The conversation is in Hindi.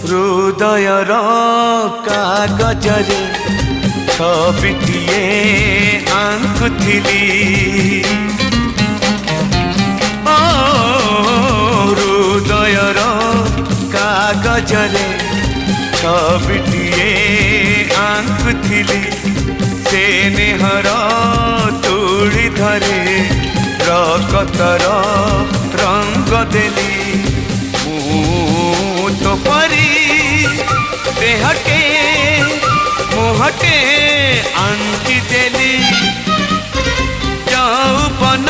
हृदयर कागजरे छबिटिए आंकुथिली ओ हृदयर कागजरे छबिटिए आंकुथिली से नेहर तुड़ी धरे रकतर रंग देली तो परी देहके मुहके आंटी देली यौवन